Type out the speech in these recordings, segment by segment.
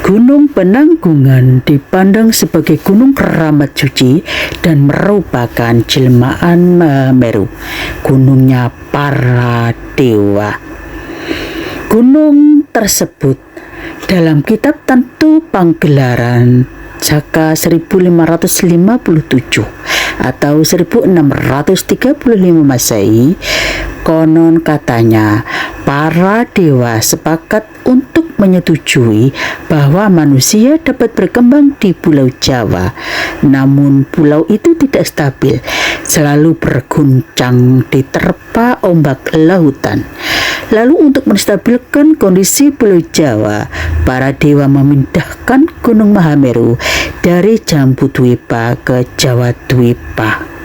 Gunung Penanggungan dipandang sebagai gunung keramat suci dan merupakan jelmaan Mahameru, gunungnya para dewa. Gunung tersebut dalam kitab Tantu Panggelaran Jaka 1557 atau 1635 Masehi, konon katanya para dewa sepakat untuk menyetujui bahwa manusia dapat berkembang di Pulau Jawa. Namun pulau itu tidak stabil, selalu berguncang diterpa ombak lautan. Lalu untuk menstabilkan kondisi Pulau Jawa, para dewa memindahkan Gunung Mahameru dari Jambudwipa ke Jawa Dwipa.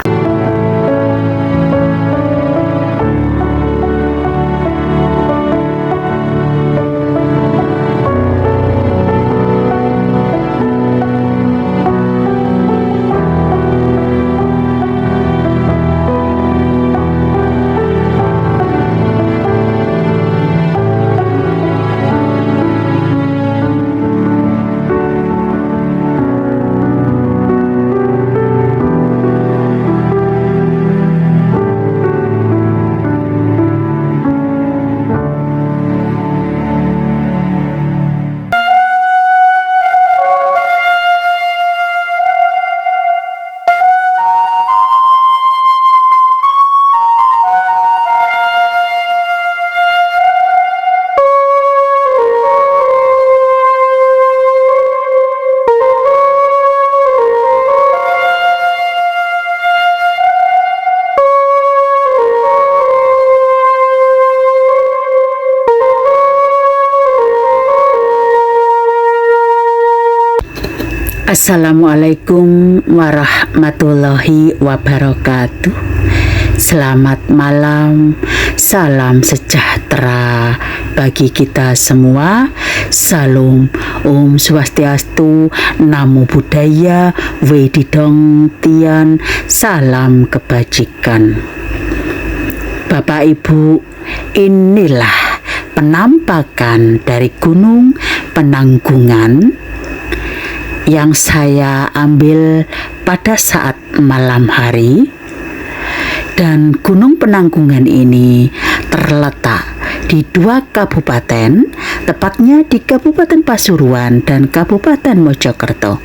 Assalamualaikum warahmatullahi wabarakatuh. Selamat malam, salam sejahtera bagi kita semua. Salam, Om Swastiastu, Namo Buddhaya, Wedidong Tian, salam kebajikan. Bapak Ibu, inilah penampakan dari Gunung Penanggungan yang saya ambil pada saat malam hari. Dan Gunung Penanggungan ini terletak di dua kabupaten, tepatnya di Kabupaten Pasuruan dan Kabupaten Mojokerto.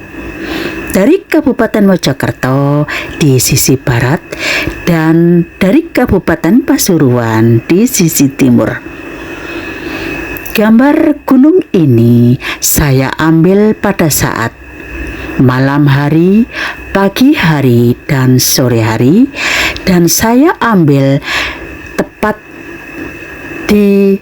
Dari Kabupaten Mojokerto di sisi barat dan dari Kabupaten Pasuruan di sisi timur. Gambar gunung ini saya ambil pada saat malam hari, pagi hari, dan sore hari, dan saya ambil tepat di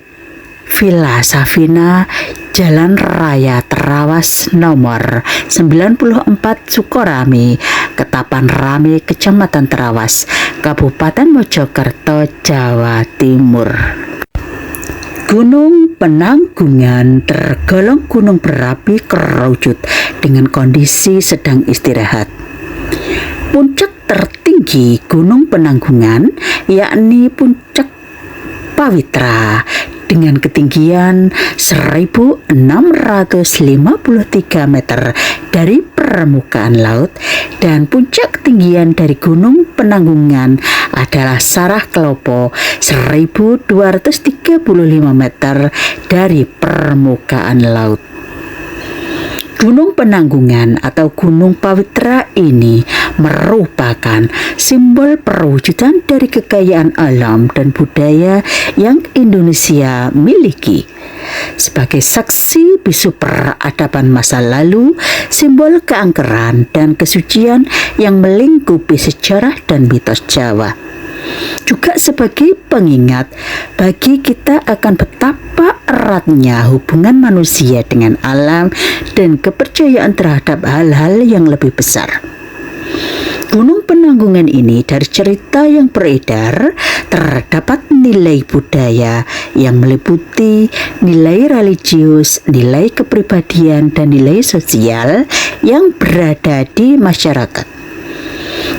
Villa Safina, Jalan Raya Terawas nomor 94 Sukorame, Ketapan Rame, Kecamatan Terawas, Kabupaten Mojokerto, Jawa Timur. Gunung Penanggungan tergolong gunung berapi kerujut dengan kondisi sedang istirahat. Puncak tertinggi Gunung Penanggungan yakni Puncak Pawitra dengan ketinggian 1653 meter dari permukaan laut, dan puncak ketinggian dari Gunung Penanggungan adalah Sarah Kelopo 1235 meter dari permukaan laut. Gunung Penanggungan atau Gunung Pawitra ini merupakan simbol perwujudan dari kekayaan alam dan budaya yang Indonesia miliki. Sebagai saksi bisu peradaban masa lalu, simbol keangkeran dan kesucian yang melingkupi sejarah dan mitos Jawa. Juga sebagai pengingat bagi kita akan betapa eratnya hubungan manusia dengan alam dan kepercayaan terhadap hal-hal yang lebih besar. Gunung Penanggungan ini dari cerita yang beredar terdapat nilai budaya yang meliputi nilai religius, nilai kepribadian, dan nilai sosial yang berada di masyarakat.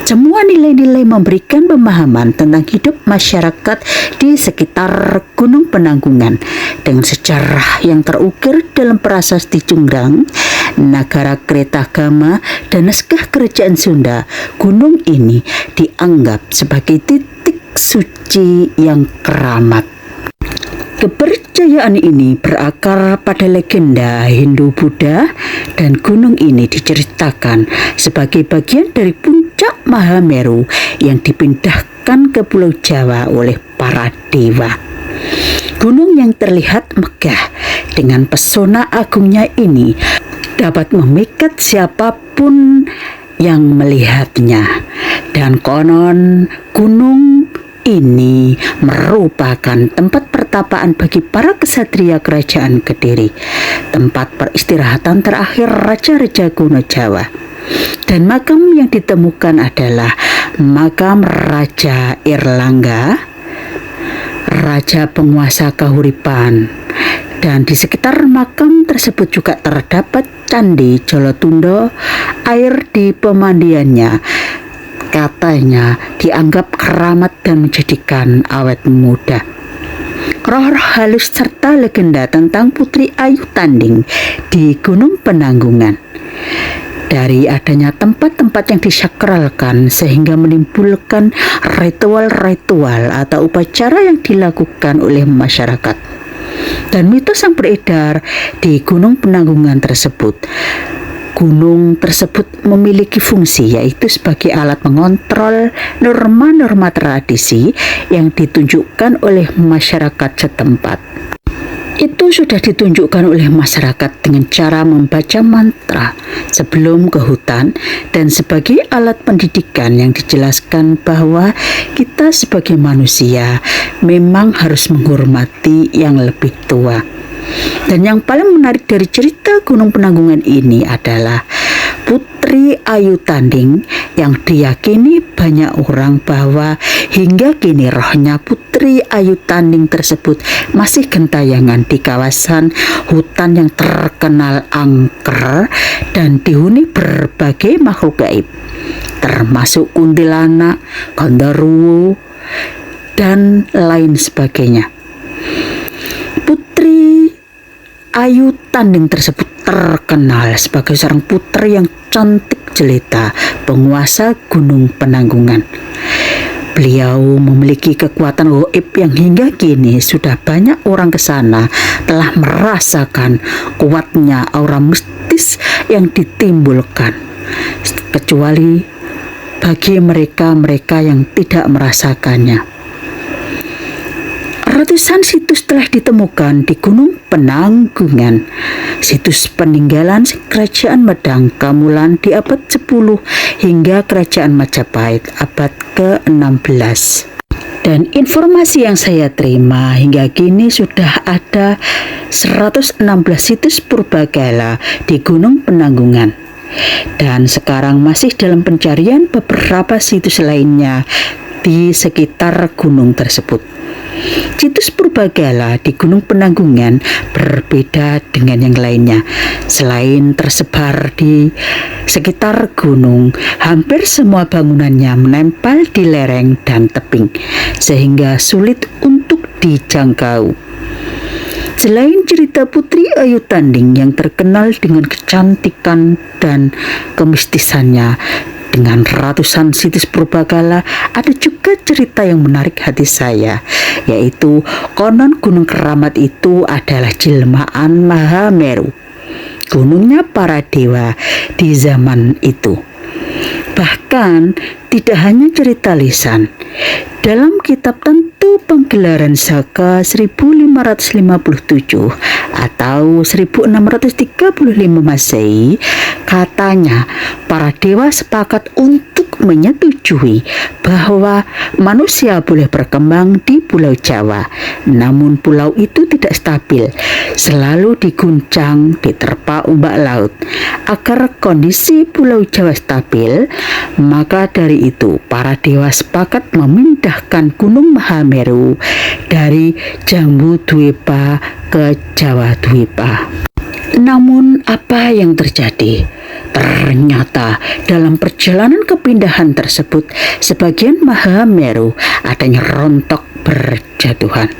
Semua nilai-nilai memberikan pemahaman tentang hidup masyarakat di sekitar Gunung Penanggungan dengan sejarah yang terukir dalam prasasti Jonggrang, Nagara Kertagama, dan naskah kerajaan Sunda. Gunung ini dianggap sebagai titik suci yang keramat. Kepercayaan ini berakar pada legenda Hindu-Buddha, dan gunung ini diceritakan sebagai bagian dari puncak Mahameru yang dipindahkan ke Pulau Jawa oleh para dewa. Gunung yang terlihat megah dengan pesona agungnya ini dapat memikat siapapun yang melihatnya, dan konon gunung ini merupakan tempat pertapaan bagi para kesatria kerajaan Kediri, tempat peristirahatan terakhir raja-raja kuno Jawa. Dan makam yang ditemukan adalah makam Raja Irlangga, raja penguasa Kahuripan. Dan di sekitar makam tersebut juga terdapat Candi Jolotundo. Air di pemandiannya katanya dianggap keramat dan menjadikan awet muda. Roh-roh halus serta legenda tentang Putri Ayu Tanding di Gunung Penanggungan. Dari adanya tempat-tempat yang disakralkan sehingga menimbulkan ritual-ritual atau upacara yang dilakukan oleh masyarakat. Dan mitos yang beredar di Gunung Penanggungan tersebut. Gunung tersebut memiliki fungsi yaitu sebagai alat mengontrol norma-norma tradisi yang ditunjukkan oleh masyarakat setempat. Itu sudah ditunjukkan oleh masyarakat dengan cara membaca mantra sebelum ke hutan, dan sebagai alat pendidikan yang dijelaskan bahwa kita sebagai manusia memang harus menghormati yang lebih tua. Dan yang paling menarik dari cerita Gunung Penanggungan ini adalah Putri Ayu Tanding yang diyakini banyak orang bahwa hingga kini rohnya Putri Ayu Tanding tersebut masih gentayangan di kawasan hutan yang terkenal angker dan dihuni berbagai makhluk gaib, termasuk kuntilanak, genderuwo, dan lain sebagainya. Putri Ayu Tanding tersebut terkenal sebagai seorang putri yang cantik jelita, penguasa Gunung Penanggungan. Beliau memiliki kekuatan gaib yang hingga kini sudah banyak orang ke sana telah merasakan kuatnya aura mistis yang ditimbulkan, kecuali bagi mereka-mereka yang tidak merasakannya. Ratusan situs telah ditemukan di Gunung Penanggungan. Situs peninggalan Kerajaan Medang Kamulan di abad 10 hingga Kerajaan Majapahit abad ke-16. Dan informasi yang saya terima hingga kini sudah ada 116 situs purbakala di Gunung Penanggungan. Dan sekarang masih dalam pencarian beberapa situs lainnya di sekitar gunung tersebut. Situs purbakala di Gunung Penanggungan berbeda dengan yang lainnya. Selain tersebar di sekitar gunung, hampir semua bangunannya menempel di lereng dan tebing, sehingga sulit untuk dijangkau. Selain cerita Putri Ayu Tanding yang terkenal dengan kecantikan dan kemistisannya, dengan ratusan situs purbakala, ada juga cerita yang menarik hati saya, yaitu konon Gunung Keramat itu adalah jelmaan Mahameru, gunungnya para dewa di zaman itu. Bahkan tidak hanya cerita lisan, dalam kitab Tentu Penggelaran Saka 1557 atau 1635 Masehi, katanya para dewa sepakat untuk menyetujui bahwa manusia boleh berkembang di Pulau Jawa. Namun pulau itu tidak stabil, selalu diguncang, diterpa ombak laut. Agar kondisi Pulau Jawa stabil, maka dari itu para dewa sepakat memindahkan Gunung Mahameru dari Jambudwipa ke Jawa Dwipa. Namun apa yang terjadi? Ternyata dalam perjalanan kepindahan tersebut, sebagian Mahameru adanya rontok berjatuhan.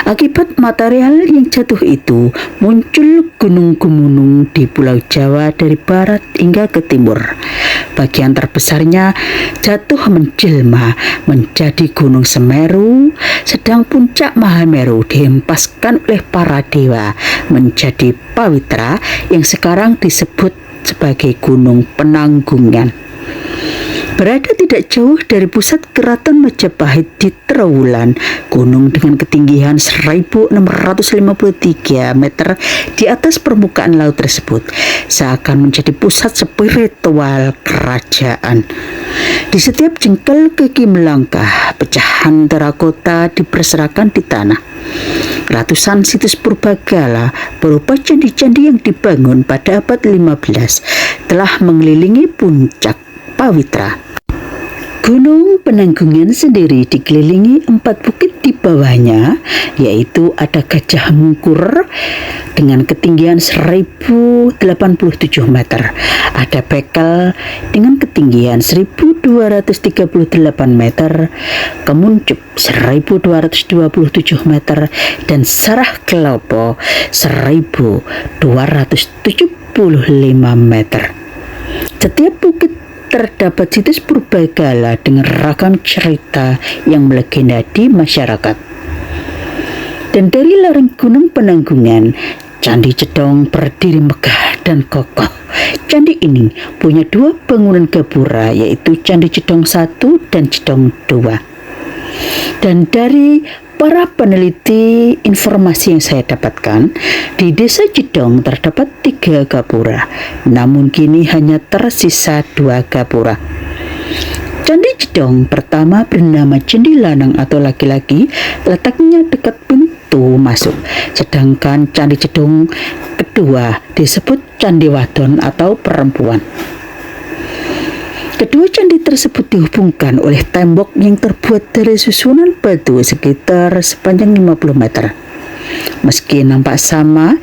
Akibat material yang jatuh itu, muncul gunung-gunung di Pulau Jawa dari barat hingga ke timur. Bagian terbesarnya jatuh menjelma menjadi Gunung Semeru, sedang puncak Mahameru dihempaskan oleh para dewa menjadi Pawitra yang sekarang disebut sebagai Gunung Penanggungan. Berada tidak jauh dari pusat keraton Majapahit di Trowulan, gunung dengan ketinggian 1653 meter di atas permukaan laut tersebut seakan menjadi pusat spiritual kerajaan. Di setiap jengkal kaki melangkah, pecahan terakota diberserakan di tanah. Ratusan situs purbagala berupa candi-candi yang dibangun pada abad 15 telah mengelilingi puncak Pawitra. Gunung Penanggungan sendiri dikelilingi 4 bukit di bawahnya, yaitu ada Gajah Mungkur dengan ketinggian 1087 meter, ada Bekel dengan ketinggian 1238 meter, Kemuncup 1227 meter, dan Sarah Kelopo 1275 meter. Setiap bukit terdapat situs purbagala dengan ragam cerita yang melegenda di masyarakat. Dan dari lereng Gunung Penanggungan, Candi Cedong berdiri megah dan kokoh. Candi ini punya 2 bangunan gapura, yaitu Candi Cedong 1 dan Cedong 2. Dan dari para peneliti informasi yang saya dapatkan, di desa Cedong terdapat 3 gapura, namun kini hanya tersisa 2 gapura. Candi Cedong pertama bernama Candi Lanang atau laki-laki, letaknya dekat pintu masuk, sedangkan Candi Cedong kedua disebut Candi Wadon atau perempuan. Kedua candi tersebut dihubungkan oleh tembok yang terbuat dari susunan batu sekitar sepanjang 50 meter. Meski nampak sama,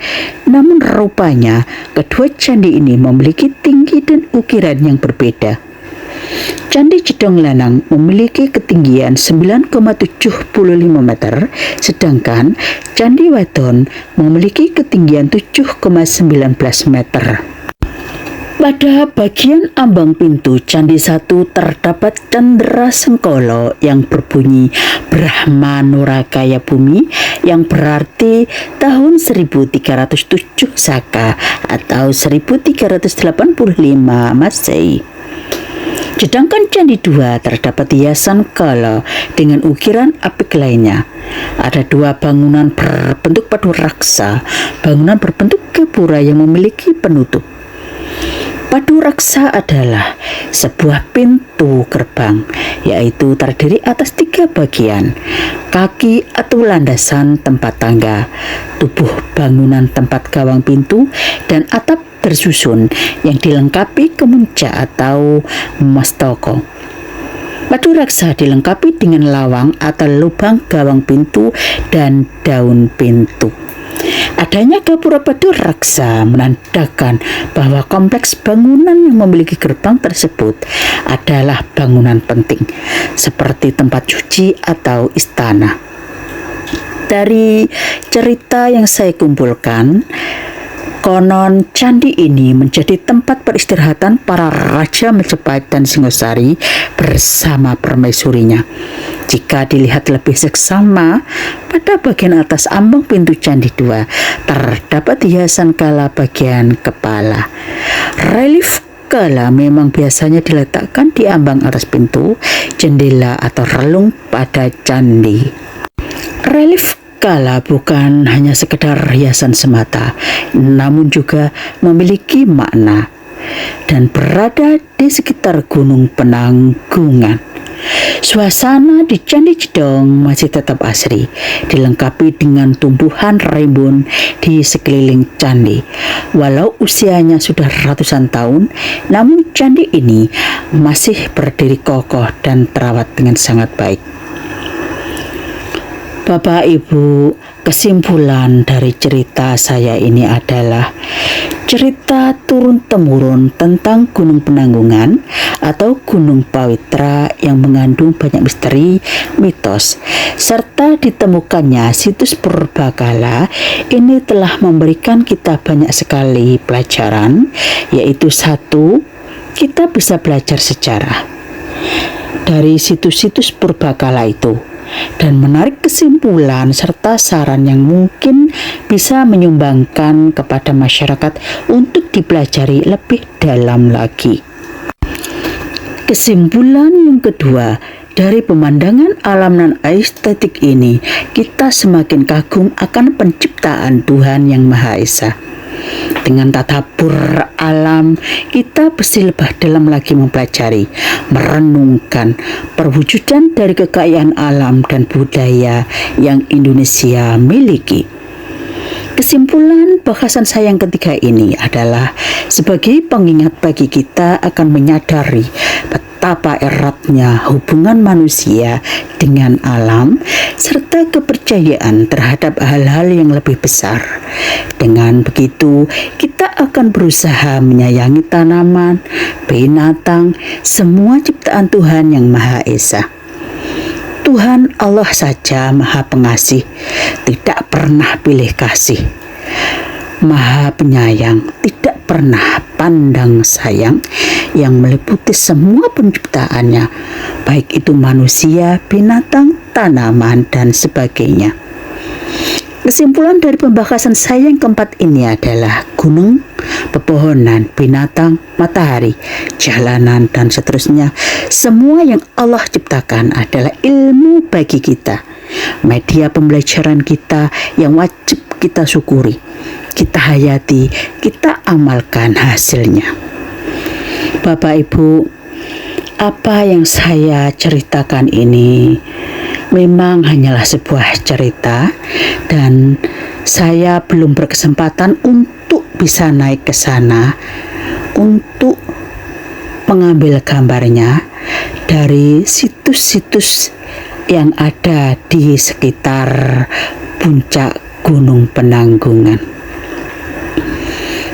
namun rupanya kedua candi ini memiliki tinggi dan ukiran yang berbeda. Candi Cedong Lanang memiliki ketinggian 9,75 meter, sedangkan Candi Wadon memiliki ketinggian 7,19 meter. Pada bagian ambang pintu Candi 1 terdapat cendera sengkolo yang berbunyi Brahma Nurakaya Bumi, yang berarti tahun 1307 Saka atau 1385 Masehi. Sedangkan Candi 2 terdapat hiasan kala dengan ukiran apik lainnya. Ada 2 bangunan berbentuk padu raksa, bangunan berbentuk gapura yang memiliki penutup. Padu raksa adalah sebuah pintu gerbang, yaitu terdiri atas 3 bagian: kaki atau landasan tempat tangga, tubuh bangunan tempat gawang pintu, dan atap bersusun yang dilengkapi kemuncak atau mastoko. Padu raksa dilengkapi dengan lawang atau lubang gawang pintu dan daun pintu. Adanya gapura padu raksa menandakan bahwa kompleks bangunan yang memiliki gerbang tersebut adalah bangunan penting, seperti tempat cuci atau istana. Dari cerita yang saya kumpulkan, konon candi ini menjadi tempat peristirahatan para raja Majapahit dan Singosari bersama permaisurinya. Jika dilihat lebih seksama, pada bagian atas ambang pintu Candi 2 terdapat hiasan kala bagian kepala. Relief kala memang biasanya diletakkan di ambang atas pintu, jendela atau relung pada candi. Relief kala bukan hanya sekedar hiasan semata, namun juga memiliki makna, dan berada di sekitar Gunung Penanggungan. Suasana di Candi Cedong masih tetap asri, dilengkapi dengan tumbuhan rimbun di sekeliling candi. Walau usianya sudah ratusan tahun, namun candi ini masih berdiri kokoh dan terawat dengan sangat baik. Bapak Ibu, kesimpulan dari cerita saya ini adalah cerita turun-temurun tentang Gunung Penanggungan atau Gunung Pawitra yang mengandung banyak misteri, mitos, serta ditemukannya situs purbakala. Ini telah memberikan kita banyak sekali pelajaran, yaitu satu, kita bisa belajar sejarah dari situs-situs purbakala itu dan menarik kesimpulan serta saran yang mungkin bisa menyumbangkan kepada masyarakat untuk dipelajari lebih dalam lagi. Kesimpulan yang kedua, dari pemandangan alam dan estetik ini, kita semakin kagum akan penciptaan Tuhan Yang Maha Esa. Dengan tatapur alam, kita pasti lebih dalam lagi mempelajari, merenungkan perwujudan dari kekayaan alam dan budaya yang Indonesia miliki. Kesimpulan bahasan saya yang ketiga ini adalah sebagai pengingat bagi kita akan menyadari betapa eratnya hubungan manusia dengan alam serta kepercayaan terhadap hal-hal yang lebih besar. Dengan begitu, kita akan berusaha menyayangi tanaman, binatang, semua ciptaan Tuhan Yang Maha Esa. Tuhan Allah saja Maha Pengasih, tidak pernah pilih kasih. Maha Penyayang, tidak pernah pandang sayang, yang meliputi semua penciptaannya, baik itu manusia, binatang, tanaman, dan sebagainya. Kesimpulan dari pembahasan saya yang keempat ini adalah gunung, pepohonan, binatang, matahari, jalanan, dan seterusnya. Semua yang Allah ciptakan adalah ilmu bagi kita, media pembelajaran kita yang wajib kita syukuri, kita hayati, kita amalkan hasilnya. Bapak Ibu, apa yang saya ceritakan ini memang hanyalah sebuah cerita dan saya belum berkesempatan untuk bisa naik ke sana untuk mengambil gambarnya dari situs-situs yang ada di sekitar puncak Gunung Penanggungan.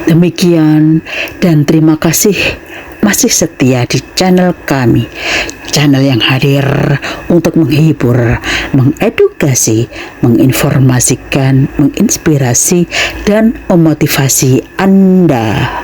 Demikian dan terima kasih masih setia di channel kami, channel yang hadir untuk menghibur, mengedukasi, menginformasikan, menginspirasi, dan memotivasi Anda.